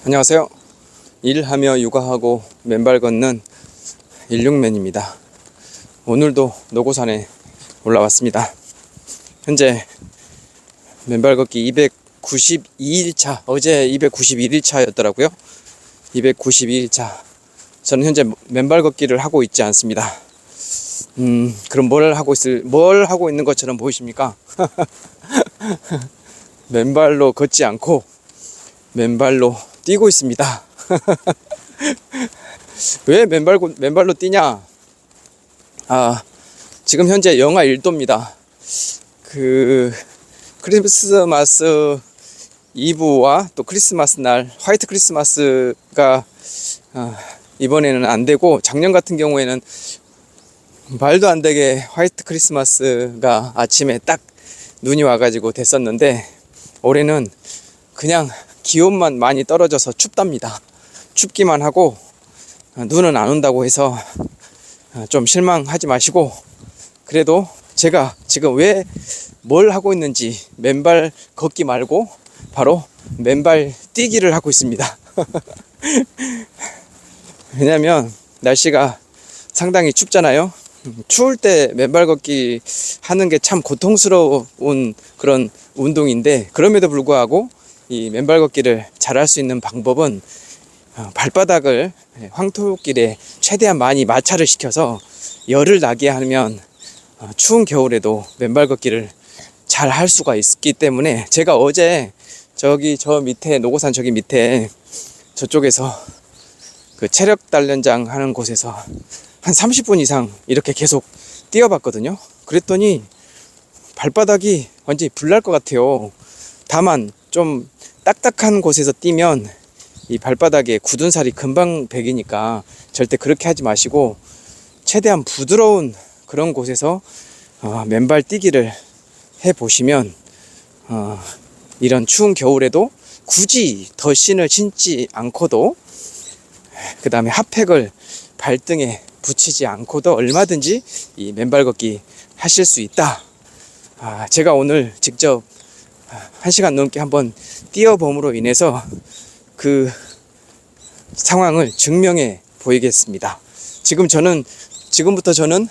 안녕하세요. 일하며 육아하고 맨발 걷는 16맨입니다. 오늘도 노고산에 올라왔습니다. 현재 맨발 걷기 292일차, 어제 291일차였더라고요. 292일차. 저는 현재 맨발 걷기를 하고 있지 않습니다. 그럼 뭘 하고 있는 것처럼 보이십니까? 맨발로 걷지 않고 맨발로 뛰고 있습니다. 왜 맨발로 뛰냐? 지금 현재 영하 1도입니다. 크리스마스 이브와 또 크리스마스 날, 화이트 크리스마스가 이번에는 안 되고, 작년 같은 경우에는 말도 안 되게 화이트 크리스마스가 아침에 딱 눈이 와가지고 됐었는데, 올해는 그냥 기온만 많이 떨어져서 춥답니다. 춥기만 하고 눈은 안 온다고 해서 좀 실망하지 마시고, 그래도 제가 지금 왜 뭘 하고 있는지 맨발 걷기 말고 바로 맨발 뛰기를 하고 있습니다. 왜냐면 날씨가 상당히 춥잖아요. 추울 때 맨발 걷기 하는 게 참 고통스러운 그런 운동인데, 그럼에도 불구하고 이 맨발 걷기를 잘할 수 있는 방법은 발바닥을 황토길에 최대한 많이 마찰을 시켜서 열을 나게 하면 추운 겨울에도 맨발 걷기를 잘 할 수가 있기 때문에, 제가 어제 저 밑에 노고산 저기 밑에 저쪽에서 그 체력 단련장 하는 곳에서 한 30분 이상 이렇게 계속 뛰어봤거든요. 그랬더니 발바닥이 완전히 불날 것 같아요. 다만 좀 딱딱한 곳에서 뛰면 이 발바닥에 굳은 살이 금방 배기니까 절대 그렇게 하지 마시고, 최대한 부드러운 그런 곳에서 맨발 뛰기를 해보시면 이런 추운 겨울에도 굳이 덧신을 신지 않고도, 그 다음에 핫팩을 발등에 붙이지 않고도 얼마든지 이 맨발 걷기 하실 수 있다. 제가 오늘 직접 1시간 넘게 한번 뛰어봄으로 인해서 그 상황을 증명해 보이겠습니다. 지금부터 저는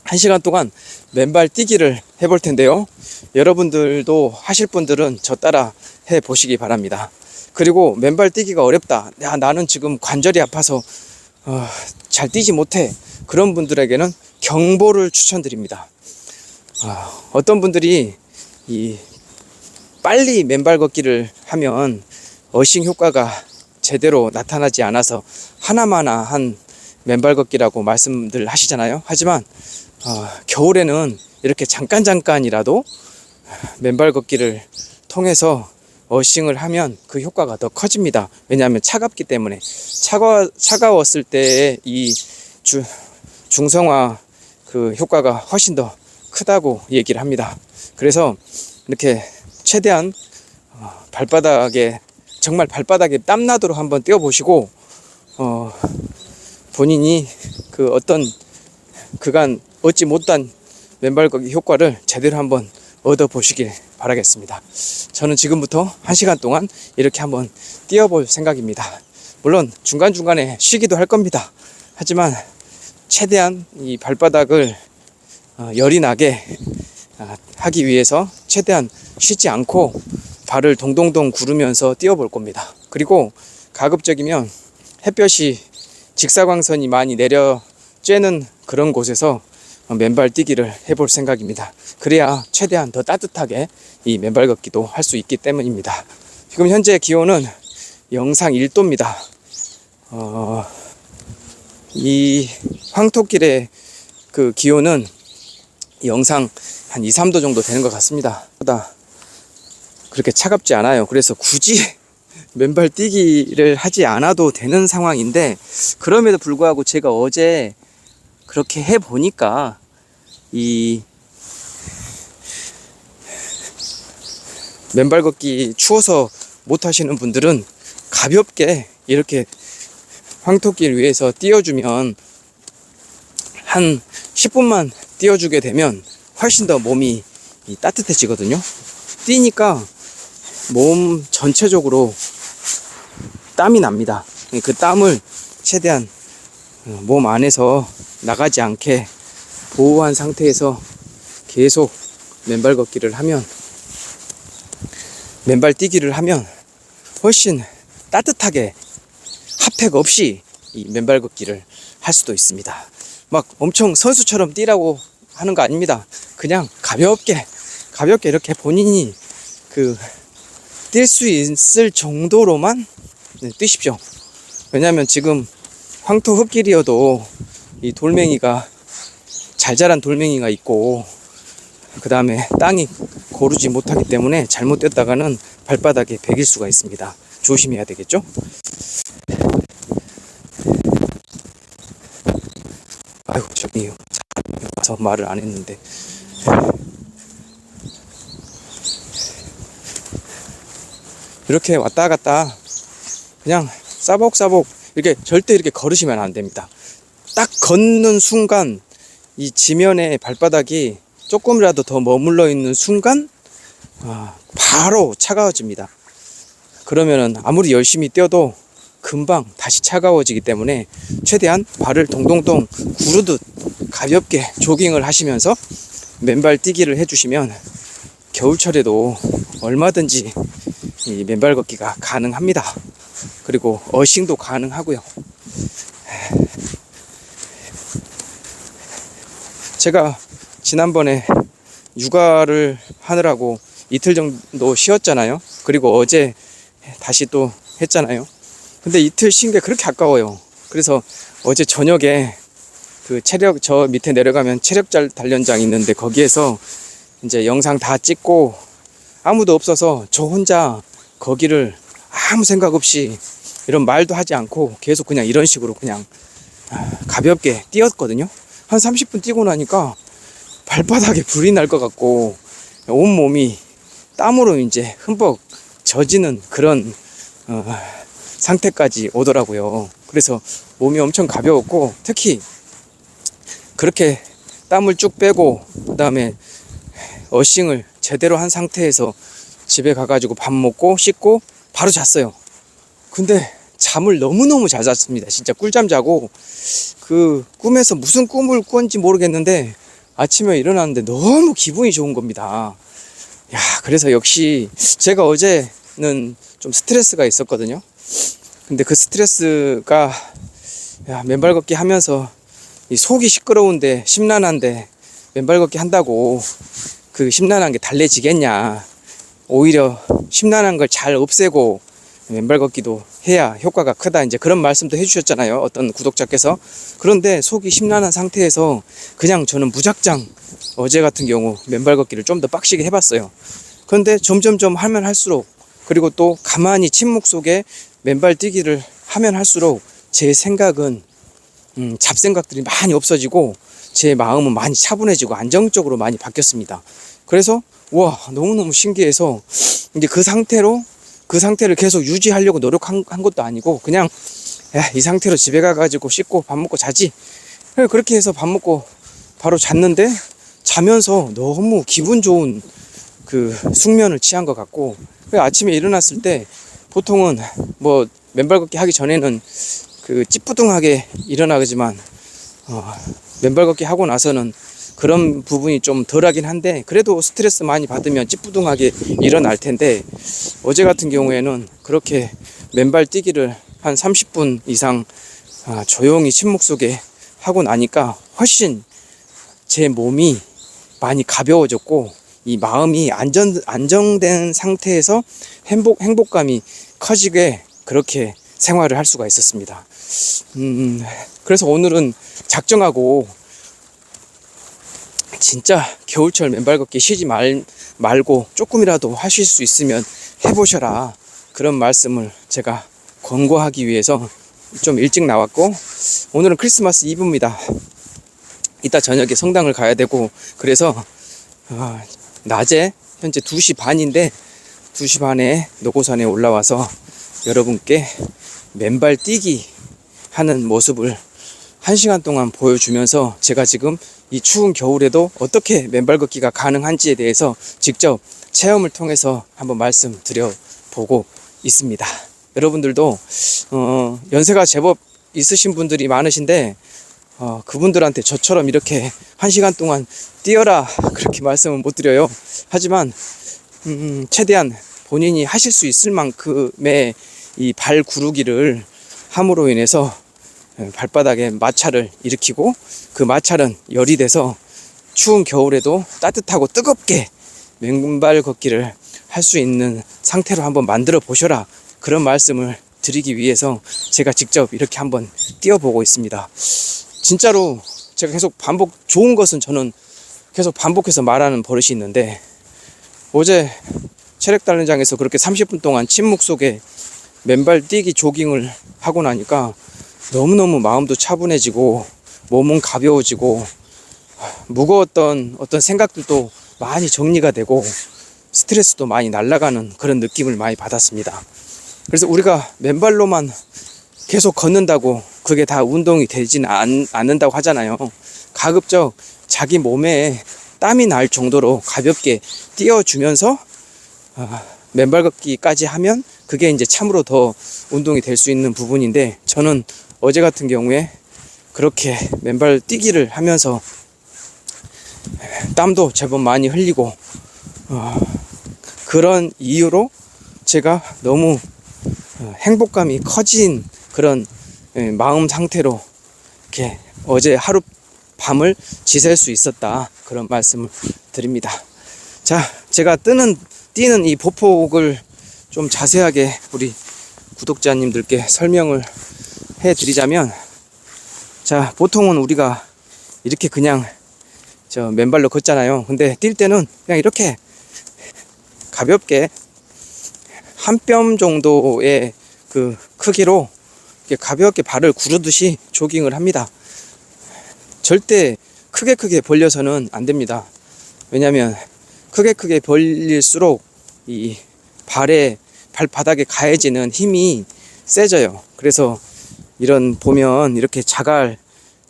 1시간 동안 맨발 뛰기를 해볼 텐데요. 여러분들도 하실 분들은 저 따라 해 보시기 바랍니다. 그리고 맨발 뛰기가 어렵다, 나는 지금 관절이 아파서 잘 뛰지 못해, 그런 분들에게는 경보를 추천드립니다. 어떤 분들이 빨리 맨발 걷기를 하면 어싱 효과가 제대로 나타나지 않아서 하나마나한 맨발 걷기라고 말씀들 하시잖아요. 하지만 겨울에는 이렇게 잠깐이라도 맨발 걷기를 통해서 어싱을 하면 그 효과가 더 커집니다. 왜냐하면 차갑기 때문에, 차가웠을 때의 이 중성화 그 효과가 훨씬 더 크다고 얘기를 합니다. 그래서 이렇게 최대한 정말 발바닥에 땀나도록 한번 뛰어보시고, 본인이 그 어떤 그간 얻지 못한 맨발 걷기 효과를 제대로 한번 얻어보시길 바라겠습니다. 저는 지금부터 1시간 동안 이렇게 한번 뛰어볼 생각입니다. 물론 중간중간에 쉬기도 할 겁니다. 하지만 최대한 이 발바닥을 열이 나게 하기 위해서 최대한 쉬지 않고 발을 동동동 구르면서 뛰어볼 겁니다. 그리고 가급적이면 햇볕이 직사광선이 많이 내려 쬐는 그런 곳에서 맨발 뛰기를 해볼 생각입니다. 그래야 최대한 더 따뜻하게 이 맨발 걷기도 할 수 있기 때문입니다. 지금 현재 기온은 영상 1도입니다. 이 황토길의 그 기온은 영상 한 2, 3도 정도 되는 것 같습니다. 그렇게 차갑지 않아요. 그래서 굳이 맨발 뛰기를 하지 않아도 되는 상황인데, 그럼에도 불구하고 제가 어제 그렇게 해보니까 이 맨발 걷기 추워서 못 하시는 분들은 가볍게 이렇게 황토길 위에서 뛰어주면, 한 10분만 뛰어주게 되면 훨씬 더 몸이 따뜻해지거든요. 뛰니까 몸 전체적으로 땀이 납니다. 그 땀을 최대한 몸 안에서 나가지 않게 보호한 상태에서 계속 맨발 걷기를 하면, 맨발 뛰기를 하면 훨씬 따뜻하게 핫팩 없이 이 맨발 걷기를 할 수도 있습니다. 막 엄청 선수처럼 뛰라고 하는 거 아닙니다. 그냥 가볍게 이렇게 본인이 뛸 수 있을 정도로만 뛰십시오. 왜냐면 지금 황토 흙길이어도 이 돌멩이가, 잘 자란 돌멩이가 있고, 그 다음에 땅이 고르지 못하기 때문에 잘못 뛰었다가는 발바닥에 베길 수가 있습니다. 조심해야 되겠죠? 아이고, 저기 와서 말을 안 했는데. 이렇게 왔다 갔다 그냥 싸복싸복 이렇게 절대 이렇게 걸으시면 안 됩니다. 딱 걷는 순간 이 지면에 발바닥이 조금이라도 더 머물러 있는 순간 바로 차가워집니다. 그러면은 아무리 열심히 뛰어도 금방 다시 차가워지기 때문에 최대한 발을 동동동 구르듯 가볍게 조깅을 하시면서 맨발 뛰기를 해주시면 겨울철에도 얼마든지 이 맨발 걷기가 가능합니다. 그리고 어싱도 가능하고요. 제가 지난번에 육아를 하느라고 이틀 정도 쉬었잖아요. 그리고 어제 다시 또 했잖아요. 근데 이틀 쉰 게 그렇게 아까워요. 그래서 어제 저녁에 저 밑에 내려가면 체력자 단련장 있는데 거기에서 이제 영상 다 찍고 아무도 없어서 저 혼자 거기를 아무 생각 없이 이런 말도 하지 않고 계속 그냥 이런 식으로 그냥 가볍게 뛰었거든요. 한 30분 뛰고 나니까 발바닥에 불이 날 것 같고 온몸이 땀으로 이제 흠뻑 젖이는 그런 상태까지 오더라고요. 그래서 몸이 엄청 가벼웠고, 특히 그렇게 땀을 쭉 빼고 그 다음에 어싱을 제대로 한 상태에서 집에 가가지고 밥 먹고 씻고 바로 잤어요. 근데 잠을 너무너무 잘 잤습니다. 진짜 꿀잠 자고 꿈에서 무슨 꿈을 꾼지 모르겠는데 아침에 일어났는데 너무 기분이 좋은 겁니다. 야, 그래서 역시 제가 어제는 좀 스트레스가 있었거든요. 근데 그 스트레스가 맨발 걷기 하면서 이 속이 시끄러운데 심란한데 맨발 걷기 한다고 그 심란한 게 달래지겠냐. 오히려 심란한 걸 잘 없애고 맨발 걷기도 해야 효과가 크다. 이제 그런 말씀도 해주셨잖아요. 어떤 구독자께서. 그런데 속이 심란한 상태에서 그냥 저는 무작정 어제 같은 경우 맨발 걷기를 좀 더 빡시게 해봤어요. 그런데 점점점 하면 할수록, 그리고 또 가만히 침묵 속에 맨발 뛰기를 하면 할수록 제 생각은 잡생각들이 많이 없어지고 제 마음은 많이 차분해지고 안정적으로 많이 바뀌었습니다. 그래서 와, 너무너무 신기해서 이제 그 상태를 계속 유지하려고 노력한 것도 아니고 그냥 이 상태로 집에 가가지고 씻고 밥 먹고 자지. 그렇게 해서 밥 먹고 바로 잤는데 자면서 너무 기분 좋은 숙면을 취한 것 같고, 아침에 일어났을 때 보통은 뭐 맨발 걷기 하기 전에는 찌뿌둥하게 일어나지만 맨발 걷기 하고 나서는 그런 부분이 좀 덜하긴 한데 그래도 스트레스 많이 받으면 찌뿌둥하게 일어날 텐데, 어제 같은 경우에는 그렇게 맨발 뛰기를 한 30분 이상 조용히 침묵 속에 하고 나니까 훨씬 제 몸이 많이 가벼워졌고 이 마음이 안정된 상태에서 행복감이 커지게 그렇게 생활을 할 수가 있었습니다. 그래서 오늘은 작정하고 진짜 겨울철 맨발 걷기 쉬지 말고 조금이라도 하실 수 있으면 해보셔라, 그런 말씀을 제가 권고하기 위해서 좀 일찍 나왔고, 오늘은 크리스마스 이브입니다. 이따 저녁에 성당을 가야 되고, 그래서 낮에 현재 2시 반인데 2시 반에 노고산에 올라와서 여러분께 맨발 뛰기 하는 모습을 1시간 동안 보여주면서 제가 지금 이 추운 겨울에도 어떻게 맨발 걷기가 가능한지에 대해서 직접 체험을 통해서 한번 말씀드려보고 있습니다. 여러분들도 연세가 제법 있으신 분들이 많으신데 그분들한테 저처럼 이렇게 1시간 동안 뛰어라 그렇게 말씀은 못 드려요. 하지만 최대한 본인이 하실 수 있을 만큼의 이 발 구르기를 함으로 인해서 발바닥에 마찰을 일으키고, 그 마찰은 열이 돼서 추운 겨울에도 따뜻하고 뜨겁게 맨발 걷기를 할 수 있는 상태로 한번 만들어 보셔라, 그런 말씀을 드리기 위해서 제가 직접 이렇게 한번 뛰어보고 있습니다. 진짜로 제가 계속 좋은 것은 저는 계속 반복해서 말하는 버릇이 있는데, 어제 체력단련장에서 그렇게 30분 동안 침묵 속에 맨발 뛰기 조깅을 하고 나니까 너무너무 마음도 차분해지고 몸은 가벼워지고 무거웠던 어떤 생각들도 많이 정리가 되고 스트레스도 많이 날아가는 그런 느낌을 많이 받았습니다. 그래서 우리가 맨발로만 계속 걷는다고 그게 다 운동이 되진 않는다고 하잖아요. 가급적 자기 몸에 땀이 날 정도로 가볍게 뛰어주면서 맨발 걷기까지 하면 그게 이제 참으로 더 운동이 될 수 있는 부분인데, 저는 어제 같은 경우에 그렇게 맨발 뛰기를 하면서 땀도 제법 많이 흘리고 그런 이유로 제가 너무 행복감이 커진 그런 마음 상태로 이렇게 어제 하루 밤을 지샐 수 있었다, 그런 말씀을 드립니다. 자, 제가 뛰는 이 보폭을 좀 자세하게 우리 구독자님들께 설명을 해 드리자면, 자, 보통은 우리가 이렇게 그냥 맨발로 걷잖아요. 근데 뛸 때는 그냥 이렇게 가볍게 한 뼘 정도의 그 크기로 이렇게 가볍게 발을 구르듯이 조깅을 합니다. 절대 크게 벌려서는 안 됩니다. 왜냐면 크게 벌릴수록 이 발바닥에 가해지는 힘이 세져요. 그래서 보면 이렇게 자갈,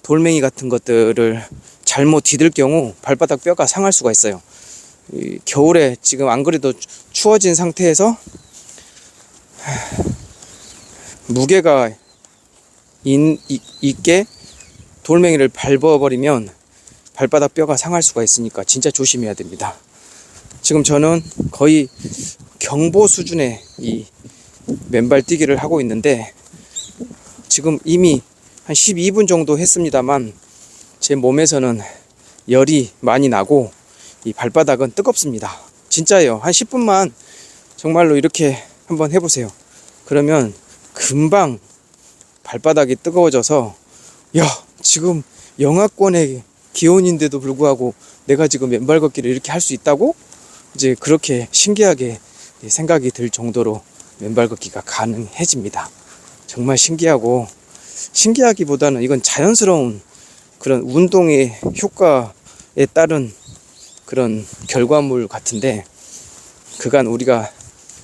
돌멩이 같은 것들을 잘못 디딜 경우 발바닥 뼈가 상할 수가 있어요. 겨울에 지금 안 그래도 추워진 상태에서 무게가 있게 돌멩이를 밟아버리면 발바닥 뼈가 상할 수가 있으니까 진짜 조심해야 됩니다. 지금 저는 거의 경보 수준의 이 맨발 뛰기를 하고 있는데, 지금 이미 한 12분 정도 했습니다만 제 몸에서는 열이 많이 나고 이 발바닥은 뜨겁습니다. 진짜예요. 한 10분만 정말로 이렇게 한번 해보세요. 그러면 금방 발바닥이 뜨거워져서, 야, 지금 영하권의 기온인데도 불구하고 내가 지금 맨발 걷기를 이렇게 할 수 있다고? 이제 그렇게 신기하게 생각이 들 정도로 맨발 걷기가 가능해집니다. 정말 신기하기보다는 이건 자연스러운 그런 운동의 효과에 따른 그런 결과물 같은데, 그간 우리가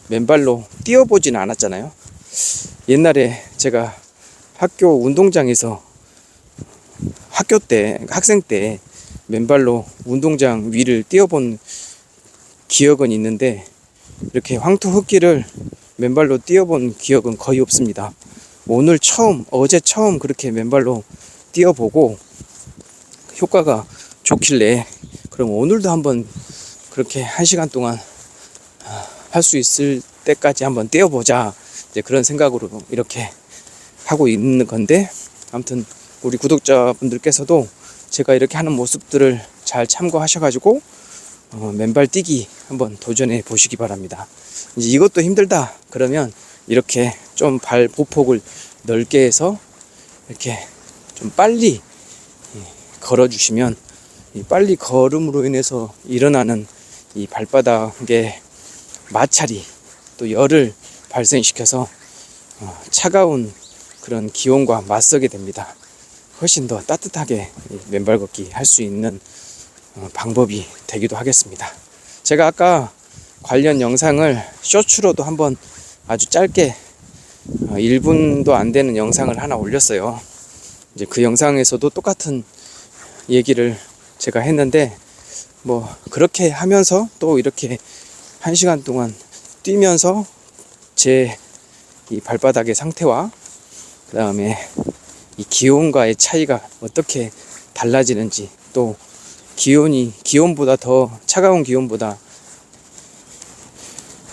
맨발로 뛰어보진 않았잖아요. 옛날에 제가 학교 운동장에서 학생 때 맨발로 운동장 위를 뛰어본 기억은 있는데, 이렇게 황토 흙길을 맨발로 뛰어본 기억은 거의 없습니다. 어제 처음 그렇게 맨발로 뛰어보고 효과가 좋길래, 그럼 오늘도 한번 그렇게 1시간 동안 할 수 있을 때까지 한번 뛰어보자, 이제 그런 생각으로 이렇게 하고 있는 건데, 아무튼 우리 구독자분들께서도 제가 이렇게 하는 모습들을 잘 참고하셔가지고 맨발 뛰기 한번 도전해 보시기 바랍니다. 이제 이것도 힘들다 그러면 이렇게 좀 발 보폭을 넓게 해서 이렇게 좀 빨리 걸어주시면, 이 빨리 걸음으로 인해서 일어나는 이 발바닥의 마찰이 또 열을 발생시켜서 차가운 그런 기온과 맞서게 됩니다. 훨씬 더 따뜻하게 맨발 걷기 할 수 있는 방법이 되기도 하겠습니다. 제가 아까 관련 영상을 쇼츠로도 한번 아주 짧게 1분도 안 되는 영상을 하나 올렸어요. 이제 그 영상에서도 똑같은 얘기를 제가 했는데, 뭐 그렇게 하면서 또 이렇게 1시간 동안 뛰면서 제 이 발바닥의 상태와 그 다음에 이 기온과의 차이가 어떻게 달라지는지, 또 기온보다 더 차가운 기온보다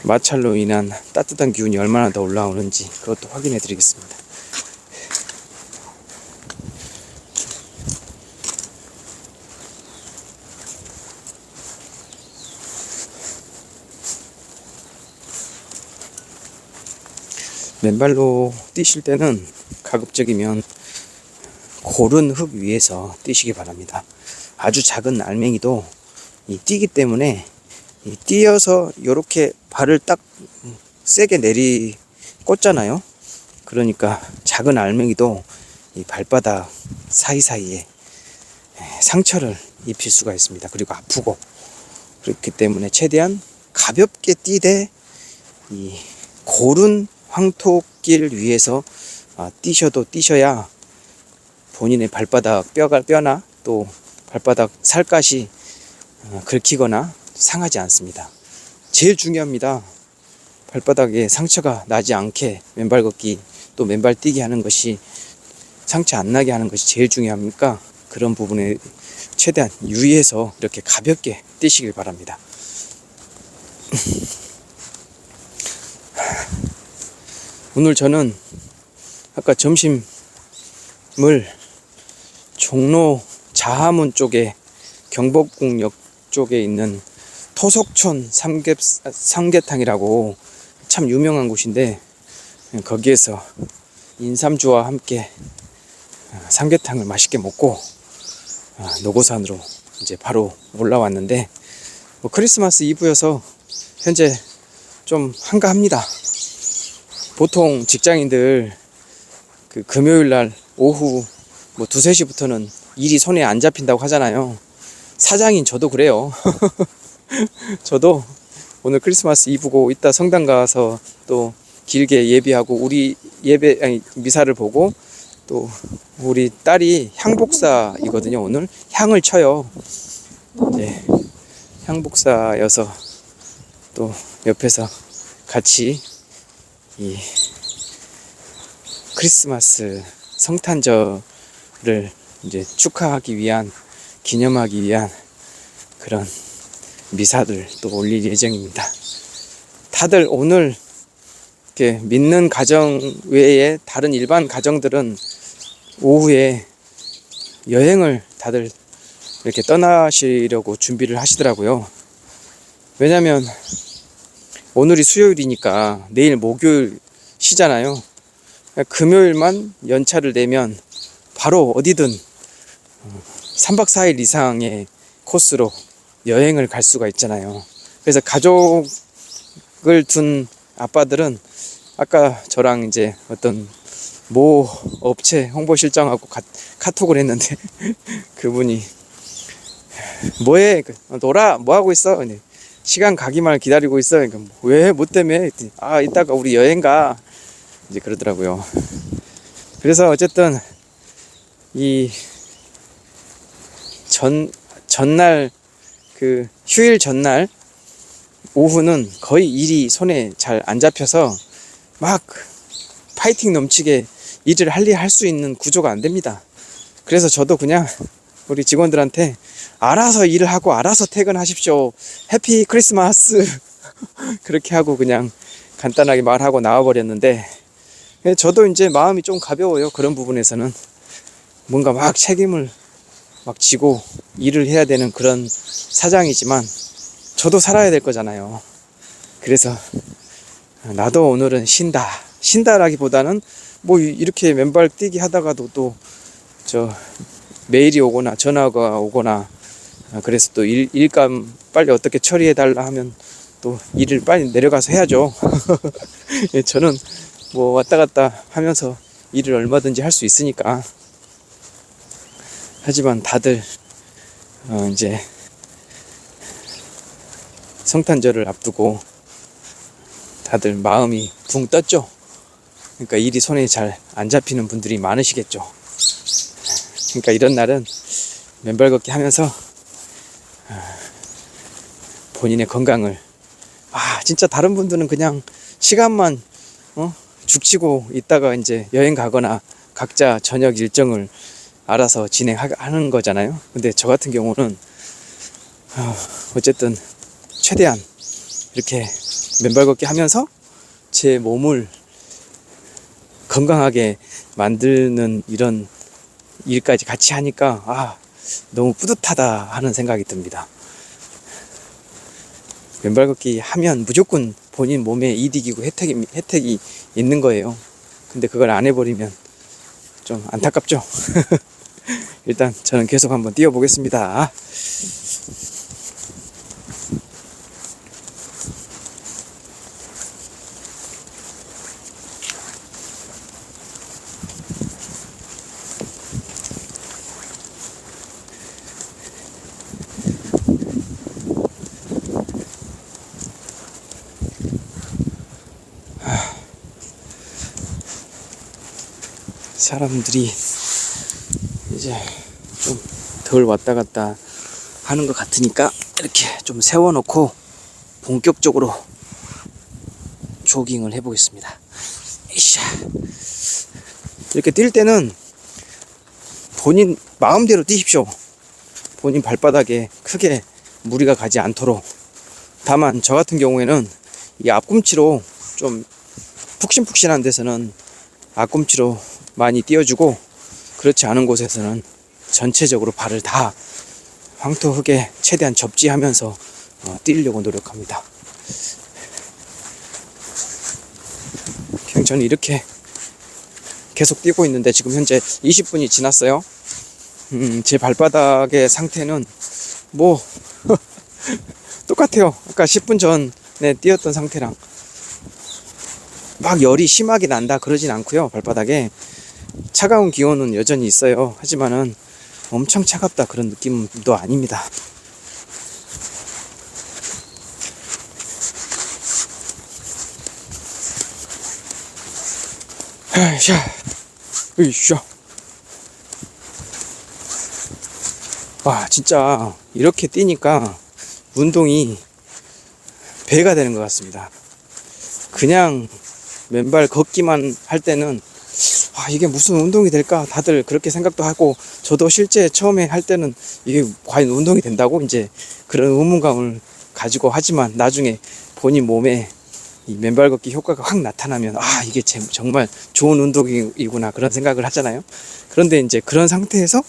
마찰로 인한 따뜻한 기온이 얼마나 더 올라오는지 그것도 확인해 드리겠습니다. 맨발로 뛰실 때는 가급적이면 고른 흙 위에서 뛰시기 바랍니다. 아주 작은 알맹이도 뛰기 때문에 뛰어서 이렇게 발을 딱 세게 꽂잖아요. 그러니까 작은 알맹이도 이 발바닥 사이사이에 상처를 입힐 수가 있습니다. 그리고 아프고, 그렇기 때문에 최대한 가볍게 뛰되 이 고른 황토길 위에서 뛰셔야 본인의 발바닥 뼈나 또 발바닥 살갗이 긁히거나 상하지 않습니다. 제일 중요합니다. 발바닥에 상처가 나지 않게 맨발 걷기 또 맨발 뛰기 하는 것이, 상처 안 나게 하는 것이 제일 중요하니까 그런 부분에 최대한 유의해서 이렇게 가볍게 뛰시길 바랍니다. 오늘 저는 아까 점심을 종로 자하문 쪽에, 경복궁역 쪽에 있는 토속촌 삼계탕이라고 참 유명한 곳인데, 거기에서 인삼주와 함께 삼계탕을 맛있게 먹고 노고산으로 이제 바로 올라왔는데, 크리스마스 이브여서 현재 좀 한가합니다. 보통 직장인들 금요일날 오후 2, 3시부터는 일이 손에 안 잡힌다고 하잖아요. 사장인 저도 그래요. 저도 오늘 크리스마스 이브고 이따 성당 가서 또 길게 예배하고, 우리 미사를 보고, 또 우리 딸이 향복사이거든요. 오늘 향을 쳐요. 네, 향복사여서 또 옆에서 같이 이 크리스마스 성탄절을 이제 축하하기 위한, 기념하기 위한 그런 미사들 또 올릴 예정입니다. 다들 오늘 이렇게 믿는 가정 외에 다른 일반 가정들은 오후에 여행을 다들 이렇게 떠나시려고 준비를 하시더라고요. 왜냐면 오늘이 수요일이니까 내일 목요일 쉬잖아요. 금요일만 연차를 내면 바로 어디든 3박 4일 이상의 코스로 여행을 갈 수가 있잖아요. 그래서 가족을 둔 아빠들은 아까 저랑 이제 어떤 모 업체 홍보실장하고 카톡을 했는데 그분이 뭐해? 놀아? 뭐 하고 있어? 시간 가기만 기다리고 있어. 그러니까 왜? 뭐 때문에? 이따가 우리 여행 가. 이제 그러더라고요. 그래서 어쨌든 이 전날 휴일 전날 오후는 거의 일이 손에 잘 안 잡혀서 막 파이팅 넘치게 일을 할 수 있는 구조가 안 됩니다. 그래서 저도 그냥 우리 직원들한테 알아서 일을 하고 알아서 퇴근하십시오. 해피 크리스마스. 그렇게 하고 그냥 간단하게 말하고 나와버렸는데, 저도 이제 마음이 좀 가벼워요. 그런 부분에서는 뭔가 막 책임을 막 지고 일을 해야 되는 그런 사장이지만 저도 살아야 될 거잖아요. 그래서 나도 오늘은 쉰다라기보다는 이렇게 맨발 뛰기 하다가도 또 메일이 오거나 전화가 오거나, 그래서 또 일감 빨리 어떻게 처리해 달라 하면 또 일을 빨리 내려가서 해야죠. 저는 왔다 갔다 하면서 일을 얼마든지 할 수 있으니까. 하지만 다들 이제 성탄절을 앞두고 다들 마음이 붕 떴죠. 그러니까 일이 손에 잘 안 잡히는 분들이 많으시겠죠. 그러니까 이런 날은 맨발 걷기 하면서 본인의 건강을, 진짜 다른 분들은 그냥 시간만 죽치고 있다가 이제 여행 가거나 각자 저녁 일정을 알아서 진행하는 거잖아요. 근데 저 같은 경우는 어쨌든 최대한 이렇게 맨발 걷기 하면서 제 몸을 건강하게 만드는 이런 일까지 같이 하니까 너무 뿌듯하다 하는 생각이 듭니다. 맨발 걷기 하면 무조건 본인 몸에 이득이고 혜택이 있는 거예요. 근데 그걸 안 해버리면 좀 안타깝죠. 일단 저는 계속 한번 뛰어보겠습니다. 사람들이 이제 좀 덜 왔다 갔다 하는 것 같으니까 이렇게 좀 세워놓고 본격적으로 조깅을 해보겠습니다. 이렇게 뛸 때는 본인 마음대로 뛰십시오. 본인 발바닥에 크게 무리가 가지 않도록. 다만 저 같은 경우에는 이 앞꿈치로 좀 푹신푹신한 데서는 앞꿈치로 많이 띄워주고, 그렇지 않은 곳에서는 전체적으로 발을 다 황토흙에 최대한 접지하면서 뛰려고 노력합니다. 그냥 저는 이렇게 계속 뛰고 있는데 지금 현재 20분이 지났어요. 제 발바닥의 상태는 뭐 똑같아요. 아까 10분 전에 뛰었던 상태랑 막 열이 심하게 난다 그러진 않고요. 발바닥에 차가운 기온은 여전히 있어요. 하지만은 엄청 차갑다 그런 느낌도 아닙니다. 와, 진짜 이렇게 뛰니까 운동이 배가 되는 것 같습니다. 그냥 맨발 걷기만 할 때는 이게 무슨 운동이 될까 다들 그렇게 생각도 하고, 저도 실제 처음에 할 때는 이게 과연 운동이 된다고 이제 그런 의문감을 가지고, 하지만 나중에 본인 몸에 이 맨발 걷기 효과가 확 나타나면 이게 정말 좋은 운동이구나 그런 생각을 하잖아요. 그런데 이제 그런 상태에서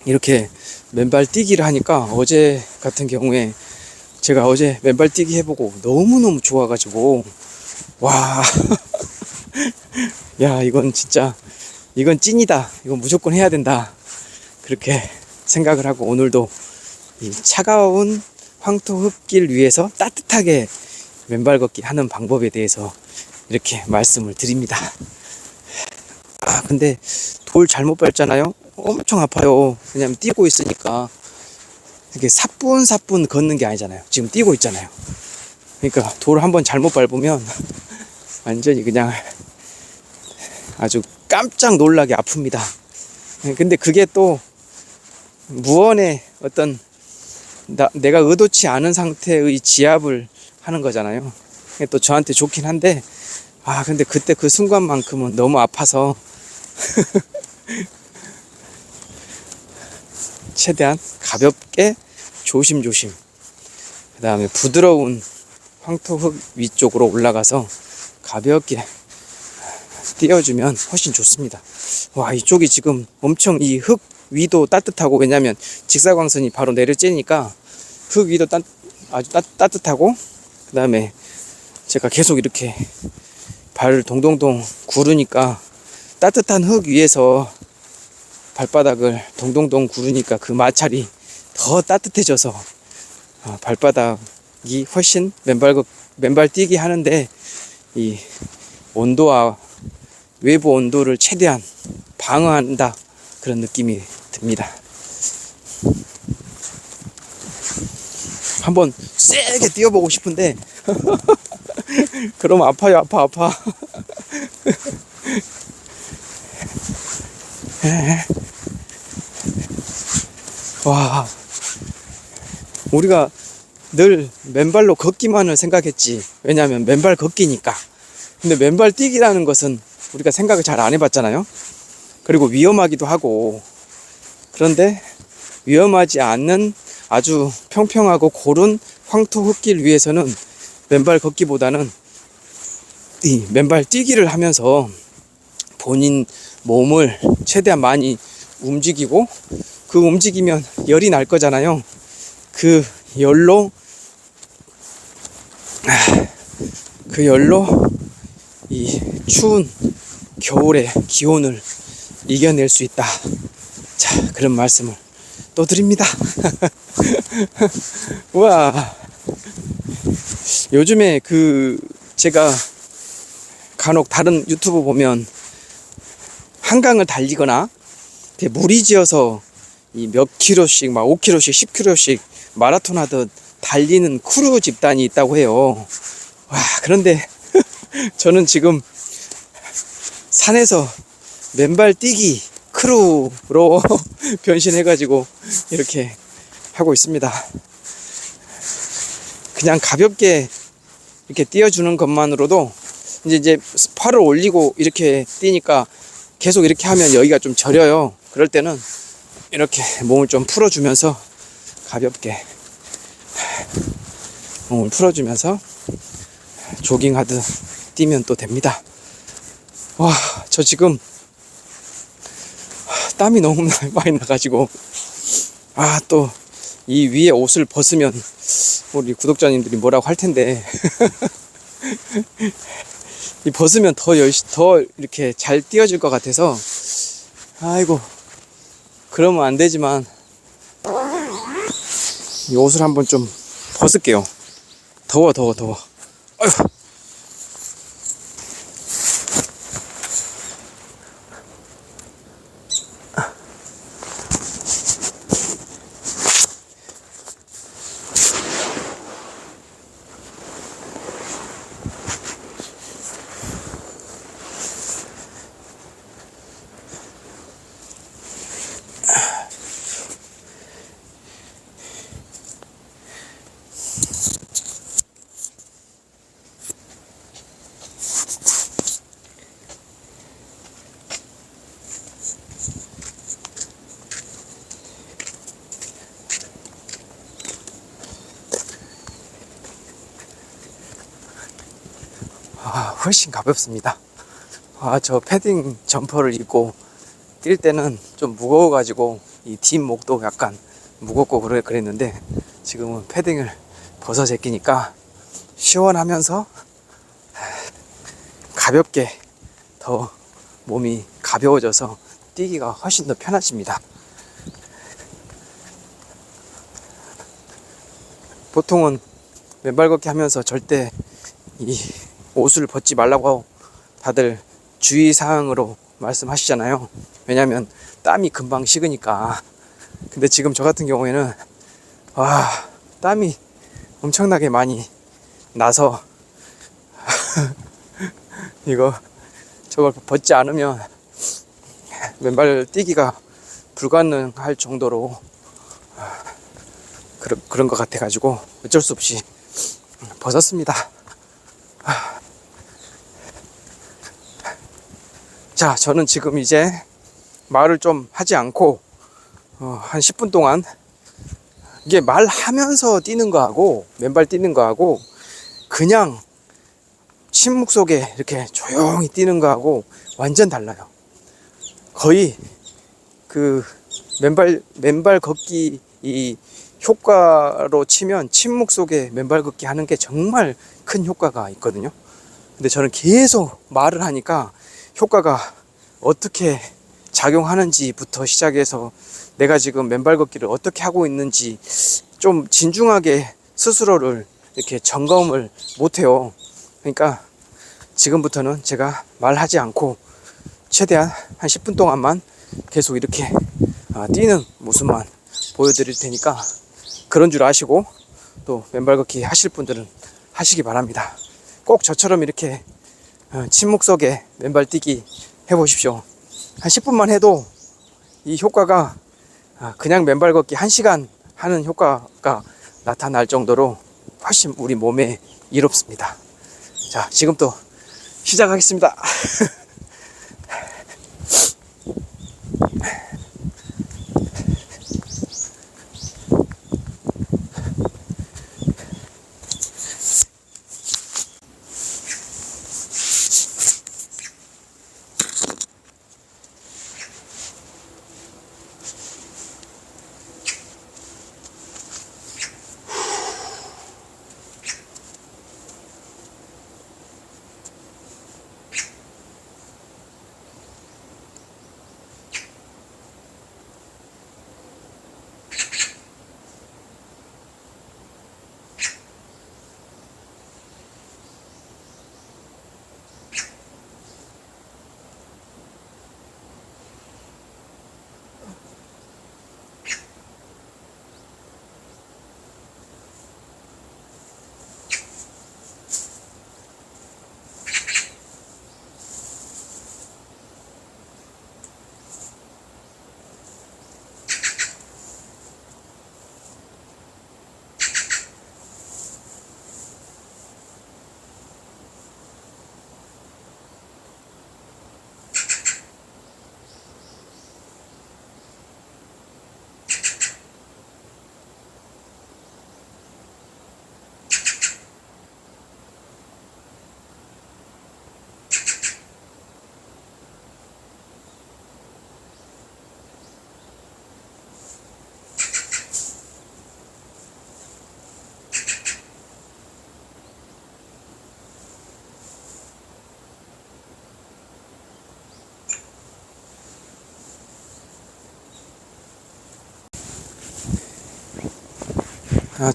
이렇게 맨발 뛰기를 하니까, 어제 같은 경우에 제가 어제 맨발 뛰기 해보고 너무너무 좋아가지고 와 야, 이건 진짜, 이건 찐이다, 이건 무조건 해야 된다 그렇게 생각을 하고, 오늘도 이 차가운 황토 흙길 위에서 따뜻하게 맨발 걷기 하는 방법에 대해서 이렇게 말씀을 드립니다. 근데 돌 잘못 밟잖아요. 엄청 아파요. 왜냐면 뛰고 있으니까. 이렇게 사뿐사뿐 걷는 게 아니잖아요. 지금 뛰고 있잖아요. 그러니까 돌 한번 잘못 밟으면 완전히 그냥 아주 깜짝 놀라게 아픕니다. 근데 그게 또 무언의 어떤 내가 의도치 않은 상태의 지압을 하는 거잖아요. 그게 또 저한테 좋긴 한데, 근데 그때 그 순간만큼은 너무 아파서 최대한 가볍게 조심조심, 그 다음에 부드러운 황토흙 위쪽으로 올라가서 가볍게 띄워주면 훨씬 좋습니다. 와, 이쪽이 지금 엄청 이 흙 위도 따뜻하고, 왜냐면 직사광선이 바로 내려쬐니까 흙 위도 아주 따뜻하고, 그 다음에 제가 계속 이렇게 발을 동동동 구르니까, 따뜻한 흙 위에서 발바닥을 동동동 구르니까 그 마찰이 더 따뜻해져서 발바닥이 훨씬 맨발 뛰기 하는데 이 온도와 외부 온도를 최대한 방어한다 그런 느낌이 듭니다. 한번 세게 뛰어보고 싶은데 그럼 아파요. 아파. 와, 우리가 늘 맨발로 걷기만을 생각했지. 왜냐하면 맨발 걷기니까. 근데 맨발 뛰기라는 것은 우리가 생각을 잘 안 해봤잖아요. 그리고 위험하기도 하고. 그런데 위험하지 않는 아주 평평하고 고른 황토 흙길 위에서는 맨발 걷기보다는 이 맨발 뛰기를 하면서 본인 몸을 최대한 많이 움직이고, 그 움직이면 열이 날 거잖아요. 그 열로 이 추운 겨울의 기온을 이겨낼 수 있다. 자, 그런 말씀을 또 드립니다. 와, 요즘에 제가 간혹 다른 유튜브 보면 한강을 달리거나 무리지어서 이 몇 킬로씩, 막 5킬로씩, 10킬로씩 마라톤 하듯 달리는 크루 집단이 있다고 해요. 와, 그런데 저는 지금 산에서 맨발 뛰기 크루로 변신해가지고 이렇게 하고 있습니다. 그냥 가볍게 이렇게 뛰어주는 것만으로도 이제 팔을 올리고 이렇게 뛰니까 계속 이렇게 하면 여기가 좀 저려요. 그럴 때는 이렇게 몸을 좀 풀어주면서 가볍게 몸을 풀어주면서 조깅하듯 뛰면 또 됩니다. 와, 저 지금 땀이 너무 많이 나가지고, 또 이 위에 옷을 벗으면 우리 구독자님들이 뭐라고 할 텐데 이 벗으면 더 이렇게 잘 뛰어질 것 같아서, 아이고, 그러면 안 되지만 이 옷을 한번 좀 벗을게요. 더워. 아휴. 훨씬 가볍습니다. 저 패딩 점퍼를 입고 뛸 때는 좀 무거워가지고 이 뒷목도 약간 무겁고 그랬는데, 지금은 패딩을 벗어 제끼니까 시원하면서 가볍게, 더 몸이 가벼워져서 뛰기가 훨씬 더 편해집니다. 보통은 맨발 걷기 하면서 절대 이 옷을 벗지 말라고 다들 주의사항으로 말씀하시잖아요. 왜냐면 땀이 금방 식으니까. 근데 지금 저 같은 경우에는 땀이 엄청나게 많이 나서 저걸 벗지 않으면 맨발 뛰기가 불가능할 정도로 그런 것 같아가지고 어쩔 수 없이 벗었습니다. 자, 저는 지금 이제 말을 좀 하지 않고 한 10분 동안, 이게 말하면서 뛰는 거하고 맨발 뛰는 거하고 그냥 침묵 속에 이렇게 조용히 뛰는 거하고 완전 달라요. 거의 맨발 걷기 이 효과로 치면 침묵 속에 맨발 걷기 하는 게 정말 큰 효과가 있거든요. 근데 저는 계속 말을 하니까 효과가 어떻게 작용하는지부터 시작해서 내가 지금 맨발 걷기를 어떻게 하고 있는지 좀 진중하게 스스로를 이렇게 점검을 못해요. 그러니까 지금부터는 제가 말하지 않고 최대한 한 10분 동안만 계속 이렇게 뛰는 모습만 보여드릴 테니까, 그런 줄 아시고 또 맨발 걷기 하실 분들은 하시기 바랍니다. 꼭 저처럼 이렇게 침묵 속에 맨발 뛰기 해보십시오. 한 10분만 해도 이 효과가 그냥 맨발 걷기 1시간 하는 효과가 나타날 정도로 훨씬 우리 몸에 이롭습니다. 자, 지금 또 시작하겠습니다.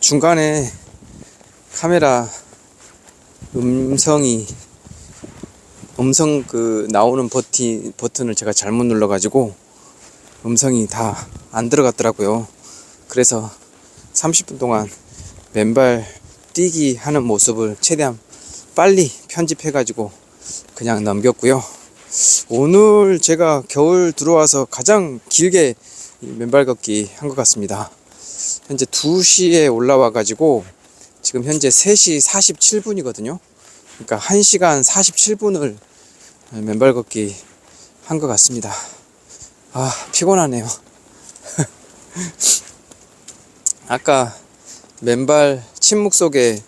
중간에 카메라 음성 나오는 버튼을 제가 잘못 눌러가지고 음성이 다 안 들어갔더라고요. 그래서 30분 동안 맨발 뛰기 하는 모습을 최대한 빨리 편집해가지고 그냥 넘겼고요. 오늘 제가 겨울 들어와서 가장 길게 맨발 걷기 한 것 같습니다. 현재 2시에 올라와 가지고 지금 현재 3시 47분이거든요. 그러니까 1시간 47분을 맨발 걷기 한 것 같습니다. 피곤하네요. 아까 침묵 속에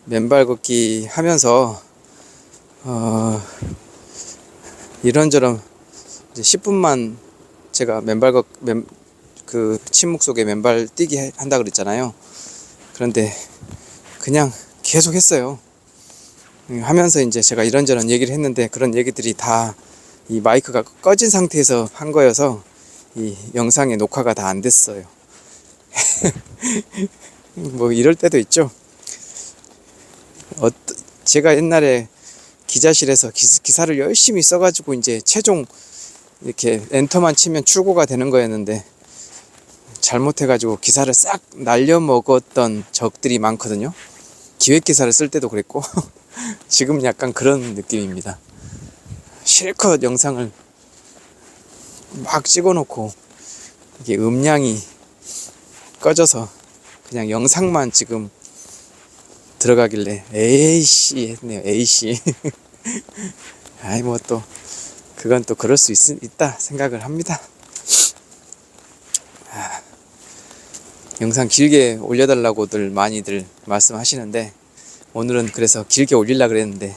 맨발 걷기 하면서 이런저런 이제 10분만 제가 침묵 속에 맨발 뛰기 한다 그랬잖아요. 그런데 그냥 계속 했어요. 하면서 이제 제가 이런저런 얘기를 했는데 그런 얘기들이 다 이 마이크가 꺼진 상태에서 한 거여서 이 영상에 녹화가 다 안 됐어요. 뭐 이럴 때도 있죠. 제가 옛날에 기자실에서 기사를 열심히 써가지고 이제 최종 이렇게 엔터만 치면 출고가 되는 거였는데 잘못해가지고 기사를 싹 날려먹었던 적들이 많거든요. 기획기사를 쓸 때도 그랬고 지금 약간 그런 느낌입니다. 실컷 영상을 막 찍어놓고 이게 음량이 꺼져서 그냥 영상만 지금 들어가길래 에이씨 했네요. 에이씨. 아이 뭐 또 그건 또 그럴 수 있다 생각을 합니다. 영상 길게 올려달라고들 많이들 말씀하시는데 오늘은 그래서 길게 올리려고 그랬는데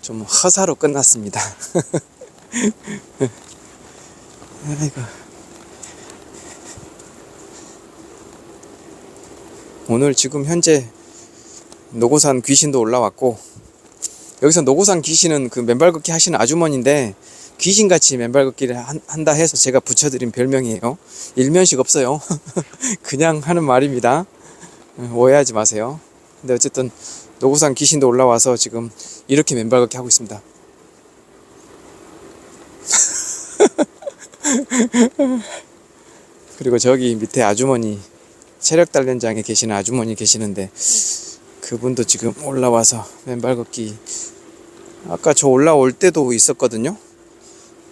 좀 허사로 끝났습니다. 아이고. 오늘 지금 현재 노고산 귀신도 올라왔고, 여기서 노고산 귀신은 그 맨발 걷기 하시는 아주머니인데 귀신같이 맨발 걷기를 한다 해서 제가 붙여드린 별명이에요. 일면식 없어요. 그냥 하는 말입니다. 오해하지 마세요. 근데 어쨌든 노고산 귀신도 올라와서 지금 이렇게 맨발 걷기 하고 있습니다. 그리고 저기 밑에 아주머니, 체력단련장에 계시는 아주머니 계시는데 그분도 지금 올라와서 맨발 걷기, 아까 저 올라올 때도 있었거든요.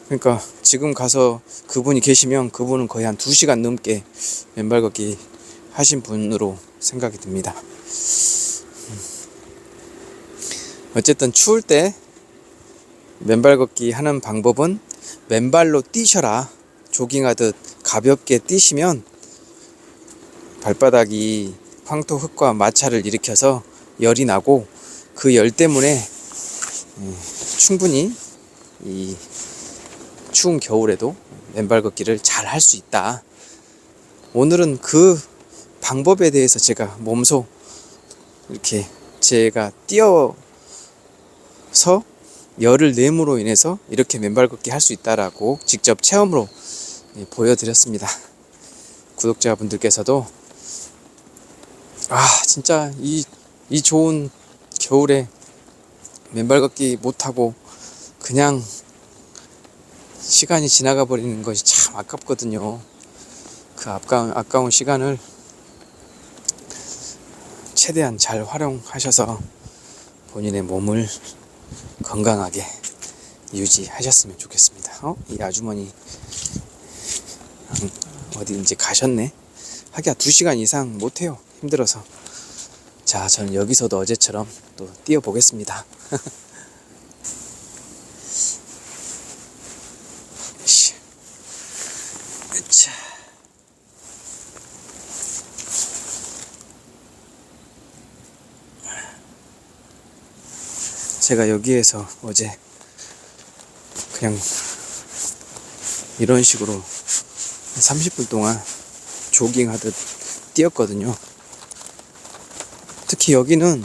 그러니까 지금 가서 그분이 계시면 그분은 거의 한 2시간 넘게 맨발 걷기 하신 분으로 생각이 듭니다. 어쨌든 추울 때 맨발 걷기 하는 방법은 맨발로 뛰셔라. 조깅하듯 가볍게 뛰시면 발바닥이 황토 흙과 마찰을 일으켜서 열이 나고 그 열 때문에 충분히 이 추운 겨울에도 맨발 걷기를 잘 할 수 있다. 오늘은 그 방법에 대해서 제가 몸소 이렇게 제가 뛰어서 열을 내므로 인해서 이렇게 맨발 걷기 할 수 있다라고 직접 체험으로 보여드렸습니다. 구독자분들께서도 진짜 이 좋은 겨울에 맨발 걷기 못하고 그냥 시간이 지나가 버리는 것이 참 아깝거든요. 그 아까운 시간을 최대한 잘 활용하셔서 본인의 몸을 건강하게 유지하셨으면 좋겠습니다. 이 아주머니 어디 이제 가셨네. 하기야 2시간 이상 못해요. 힘들어서. 자, 저는 여기서도 어제처럼 또 뛰어보겠습니다. 제가 여기에서 어제 그냥 이런 식으로 30분 동안 조깅하듯 뛰었거든요. 특히 여기는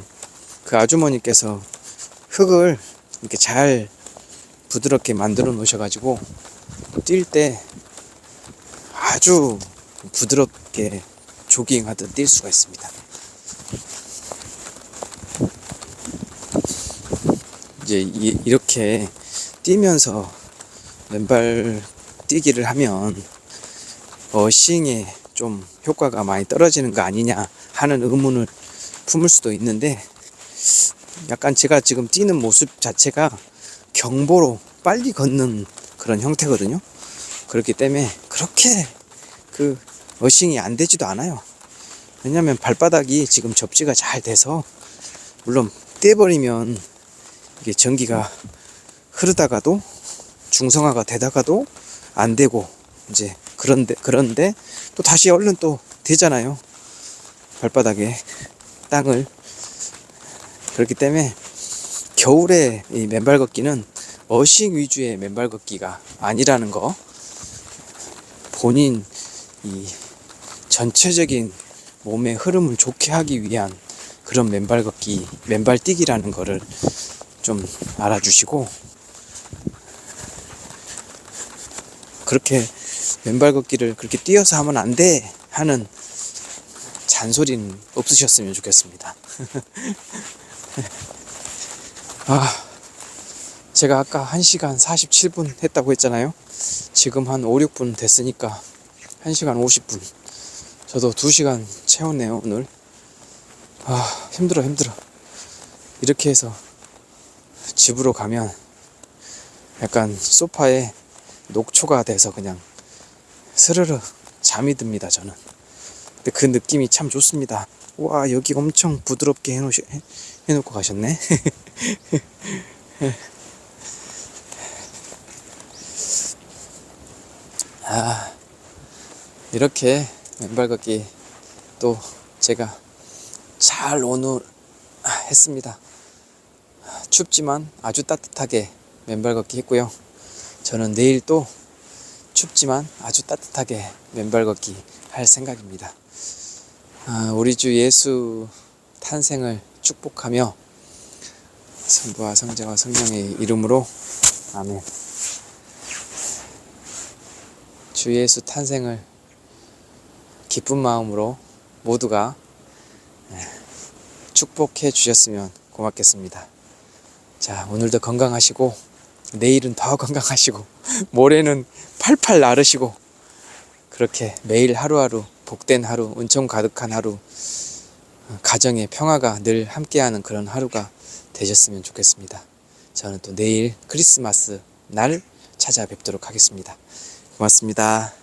그 아주머니께서 흙을 이렇게 잘 부드럽게 만들어 놓으셔가지고 뛸 때 아주 부드럽게 조깅하듯 뛸 수가 있습니다. 이제 이렇게 뛰면서 맨발 뛰기를 하면 어싱에 좀 효과가 많이 떨어지는 거 아니냐 하는 의문을 품을 수도 있는데, 약간 제가 지금 뛰는 모습 자체가 경보로 빨리 걷는 그런 형태거든요. 그렇기 때문에 그렇게 그 어싱이 안 되지도 않아요. 왜냐면 발바닥이 지금 접지가 잘 돼서, 물론 떼버리면 이게 전기가 흐르다가도 중성화가 되다가도 안 되고, 이제 그런데 또 다시 얼른 또 되잖아요. 발바닥에 땅을. 그렇기 때문에 겨울에 이 맨발 걷기는 어싱 위주의 맨발 걷기가 아니라는 거, 본인 이 전체적인 몸의 흐름을 좋게 하기 위한 그런 맨발 걷기, 맨발 뛰기라는 거를 좀 알아주시고, 그렇게 맨발 걷기를 그렇게 뛰어서 하면 안 돼 하는 잔소리는 없으셨으면 좋겠습니다. 제가 아까 1시간 47분 했다고 했잖아요. 지금 한 5, 6분 됐으니까 1시간 50분. 저도 2시간 채웠네요, 오늘. 힘들어. 이렇게 해서 집으로 가면 약간 소파에 녹초가 돼서 그냥 스르르 잠이 듭니다, 저는. 근데 그 느낌이 참 좋습니다. 와, 여기 엄청 부드럽게 해놓고 가셨네. 이렇게 맨발 걷기 또 제가 잘 오늘 했습니다. 춥지만 아주 따뜻하게 맨발 걷기 했고요. 저는 내일 또 춥지만 아주 따뜻하게 맨발 걷기 할 생각입니다. 우리 주 예수 탄생을 축복하며 성부와 성자와 성령의 이름으로 아멘. 주 예수 탄생을 기쁜 마음으로 모두가 축복해 주셨으면 고맙겠습니다. 자, 오늘도 건강하시고 내일은 더 건강하시고 모레는 팔팔 나르시고, 그렇게 매일 하루하루 복된 하루, 은총 가득한 하루, 가정의 평화가 늘 함께하는 그런 하루가 되셨으면 좋겠습니다. 저는 또 내일 크리스마스 날 찾아뵙도록 하겠습니다. 고맙습니다.